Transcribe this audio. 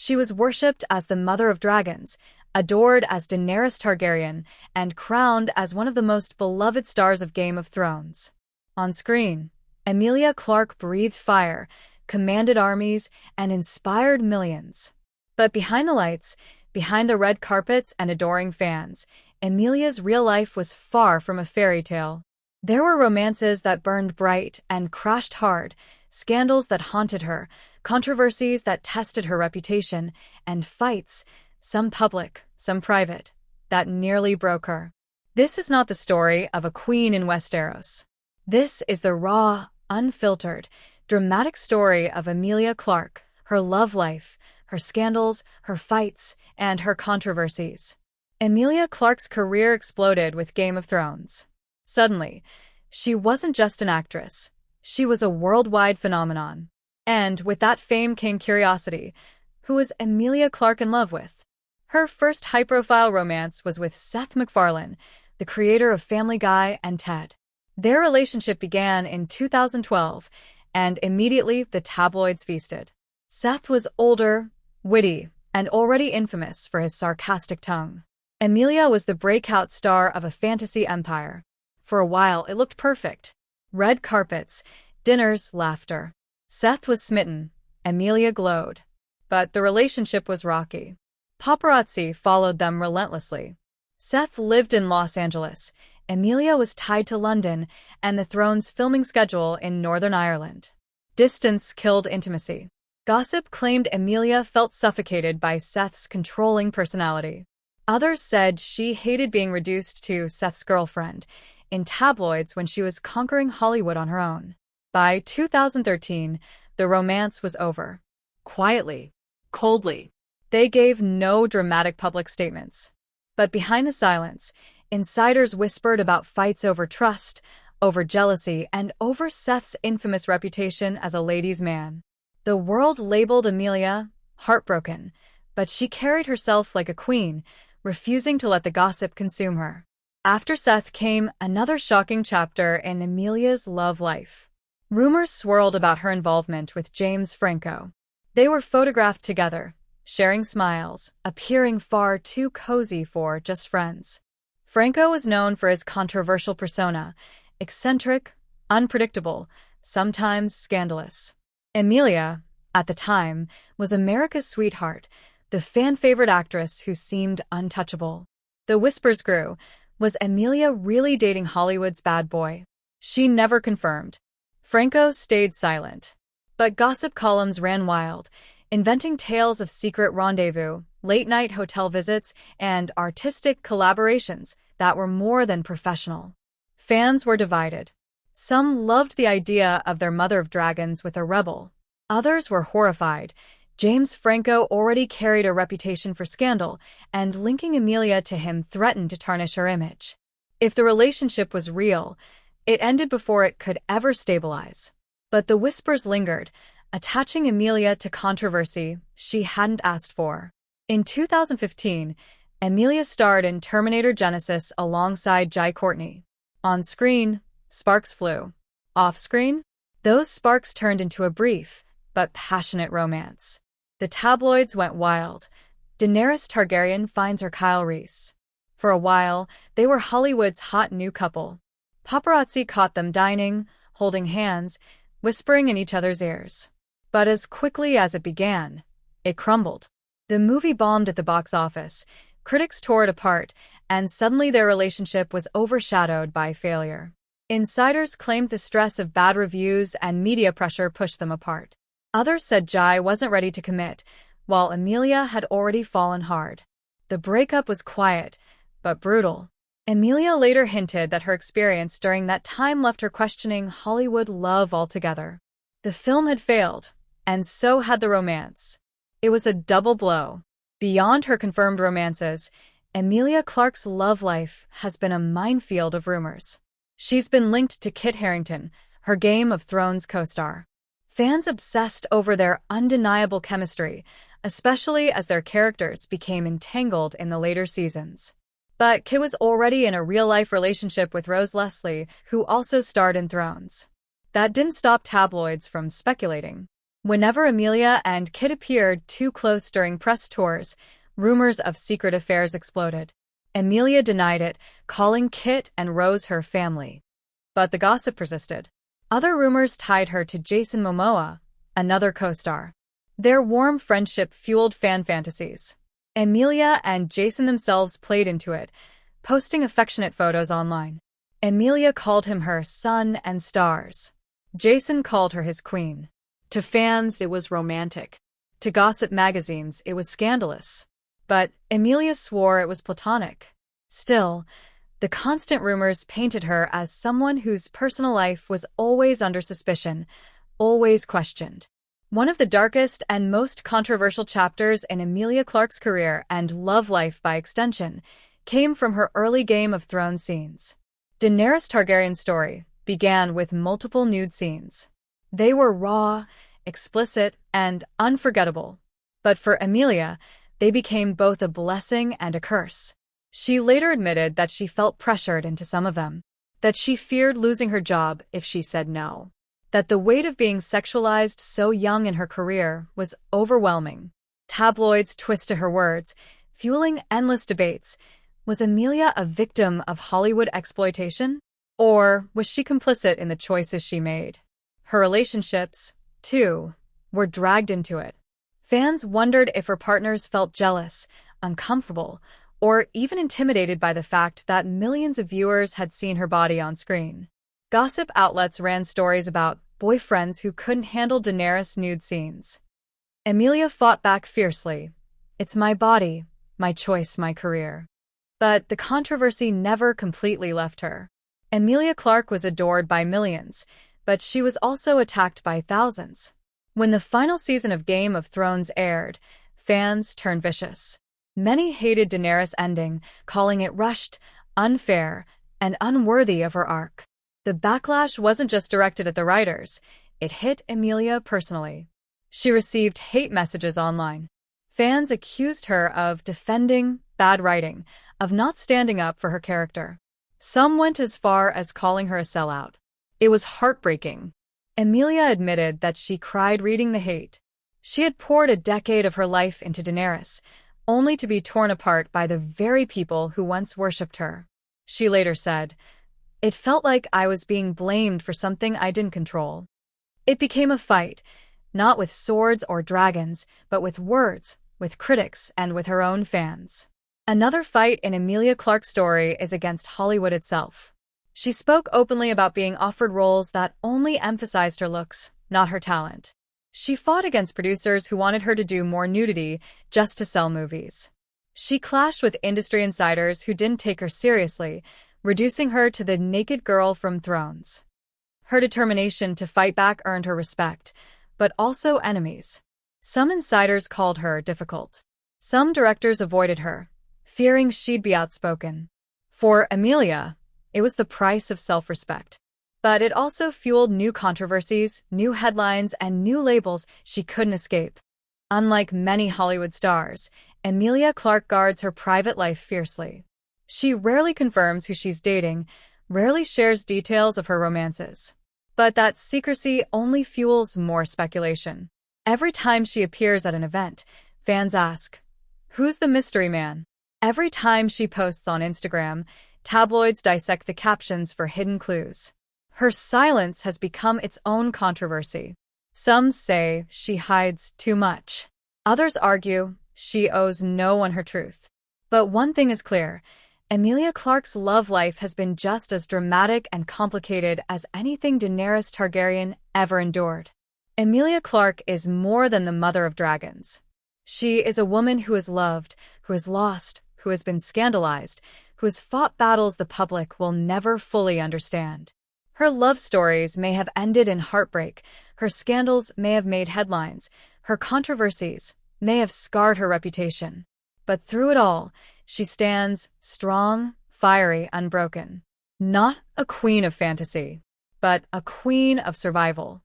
She was worshipped as the mother of dragons, adored as Daenerys Targaryen, and crowned as one of the most beloved stars of Game of Thrones. On screen, Emilia Clarke breathed fire, commanded armies, and inspired millions. But behind the lights, behind the red carpets and adoring fans, Emilia's real life was far from a fairy tale. There were romances that burned bright and crashed hard, scandals that haunted her, controversies that tested her reputation, and fights, some public, some private, that nearly broke her. This is not the story of a queen in Westeros. This is the raw, unfiltered, dramatic story of Emilia Clarke, her love life, her scandals, her fights, and her controversies. Emilia Clarke's career exploded with Game of Thrones. Suddenly, she wasn't just an actress. She was a worldwide phenomenon. And with that fame came curiosity. Who was Emilia Clarke in love with? Her first high-profile romance was with Seth MacFarlane, the creator of Family Guy and Ted. Their relationship began in 2012, and immediately the tabloids feasted. Seth was older, witty, and already infamous for his sarcastic tongue. Emilia was the breakout star of a fantasy empire. For a while, it looked perfect. Red carpets, dinners, laughter. Seth was smitten. Emilia glowed. But the relationship was rocky. Paparazzi followed them relentlessly. Seth lived in Los Angeles. Emilia was tied to London and the Throne's filming schedule in Northern Ireland. Distance killed intimacy. Gossip claimed Emilia felt suffocated by Seth's controlling personality. Others said she hated being reduced to Seth's girlfriend in tabloids when she was conquering Hollywood on her own. By 2013, the romance was over. Quietly, coldly. They gave no dramatic public statements. But behind the silence, insiders whispered about fights over trust, over jealousy, and over Seth's infamous reputation as a ladies' man. The world labeled Emilia heartbroken, but she carried herself like a queen, refusing to let the gossip consume her. After Seth came another shocking chapter in Emilia's love life. Rumors swirled about her involvement with James Franco. They were photographed together, sharing smiles, appearing far too cozy for just friends. Franco was known for his controversial persona, eccentric, unpredictable, sometimes scandalous. Emilia, at the time, was America's sweetheart, the fan-favorite actress who seemed untouchable. The whispers grew. Was Emilia really dating Hollywood's bad boy? She never confirmed. Franco stayed silent. But gossip columns ran wild, inventing tales of secret rendezvous, late-night hotel visits, and artistic collaborations that were more than professional. Fans were divided. Some loved the idea of their mother of dragons with a rebel. Others were horrified. James Franco already carried a reputation for scandal, and linking Emilia to him threatened to tarnish her image. If the relationship was real, it ended before it could ever stabilize. But the whispers lingered, attaching Emilia to controversy she hadn't asked for. In 2015, Emilia starred in Terminator Genisys alongside Courtney. On screen, sparks flew. Off-screen, those sparks turned into a brief, but passionate romance. The tabloids went wild. Daenerys Targaryen finds her Kyle Reese. For a while, they were Hollywood's hot new couple. Paparazzi caught them dining, holding hands, whispering in each other's ears. But as quickly as it began, it crumbled. The movie bombed at the box office, critics tore it apart, and suddenly their relationship was overshadowed by failure. Insiders claimed the stress of bad reviews and media pressure pushed them apart. Others said Jai wasn't ready to commit, while Emilia had already fallen hard. The breakup was quiet, but brutal. Emilia later hinted that her experience during that time left her questioning Hollywood love altogether. The film had failed, and so had the romance. It was a double blow. Beyond her confirmed romances, Emilia Clarke's love life has been a minefield of rumors. She's been linked to Kit Harington, her Game of Thrones co-star. Fans obsessed over their undeniable chemistry, especially as their characters became entangled in the later seasons. But Kit was already in a real-life relationship with Rose Leslie, who also starred in Thrones. That didn't stop tabloids from speculating. Whenever Emilia and Kit appeared too close during press tours, rumors of secret affairs exploded. Emilia denied it, calling Kit and Rose her family. But the gossip persisted. Other rumors tied her to Jason Momoa, another co-star. Their warm friendship fueled fan fantasies. Emilia and Jason themselves played into it, posting affectionate photos online. Emilia called him her sun and stars. Jason called her his queen. To fans, it was romantic. To gossip magazines, it was scandalous. But Emilia swore it was platonic. Still, the constant rumors painted her as someone whose personal life was always under suspicion, always questioned. One of the darkest and most controversial chapters in Emilia Clarke's career and love life by extension came from her early Game of Thrones scenes. Daenerys Targaryen's story began with multiple nude scenes. They were raw, explicit, and unforgettable. But for Emilia, they became both a blessing and a curse. She later admitted that she felt pressured into some of them, that she feared losing her job if she said no, that the weight of being sexualized so young in her career was overwhelming. Tabloids twisted her words, fueling endless debates. Was Emilia a victim of Hollywood exploitation? Or was she complicit in the choices she made? Her relationships, too, were dragged into it. Fans wondered if her partners felt jealous, uncomfortable, or even intimidated by the fact that millions of viewers had seen her body on screen. Gossip outlets ran stories about boyfriends who couldn't handle Daenerys' nude scenes. Emilia fought back fiercely. It's my body, my choice, my career. But the controversy never completely left her. Emilia Clarke was adored by millions, but she was also attacked by thousands. When the final season of Game of Thrones aired, fans turned vicious. Many hated Daenerys' ending, calling it rushed, unfair, and unworthy of her arc. The backlash wasn't just directed at the writers, it hit Emilia personally. She received hate messages online. Fans accused her of defending bad writing, of not standing up for her character. Some went as far as calling her a sellout. It was heartbreaking. Emilia admitted that she cried reading the hate. She had poured a decade of her life into Daenerys, only to be torn apart by the very people who once worshipped her. She later said, "It felt like I was being blamed for something I didn't control." It became a fight, not with swords or dragons, but with words, with critics, and with her own fans. Another fight in Emilia Clarke's story is against Hollywood itself. She spoke openly about being offered roles that only emphasized her looks, not her talent. She fought against producers who wanted her to do more nudity just to sell movies. She clashed with industry insiders who didn't take her seriously, reducing her to the naked girl from Thrones. Her determination to fight back earned her respect, but also enemies. Some insiders called her difficult. Some directors avoided her, fearing she'd be outspoken. For Emilia, it was the price of self-respect. But it also fueled new controversies, new headlines, and new labels she couldn't escape. Unlike many Hollywood stars, Emilia Clarke guards her private life fiercely. She rarely confirms who she's dating, rarely shares details of her romances. But that secrecy only fuels more speculation. Every time she appears at an event, fans ask, "Who's the mystery man?" Every time she posts on Instagram, tabloids dissect the captions for hidden clues. Her silence has become its own controversy. Some say she hides too much. Others argue she owes no one her truth. But one thing is clear, Emilia Clarke's love life has been just as dramatic and complicated as anything Daenerys Targaryen ever endured. Emilia Clarke is more than the mother of dragons. She is a woman who has loved, who has lost, who has been scandalized, who has fought battles the public will never fully understand. Her love stories may have ended in heartbreak, her scandals may have made headlines, her controversies may have scarred her reputation. But through it all, she stands strong, fiery, unbroken. Not a queen of fantasy, but a queen of survival.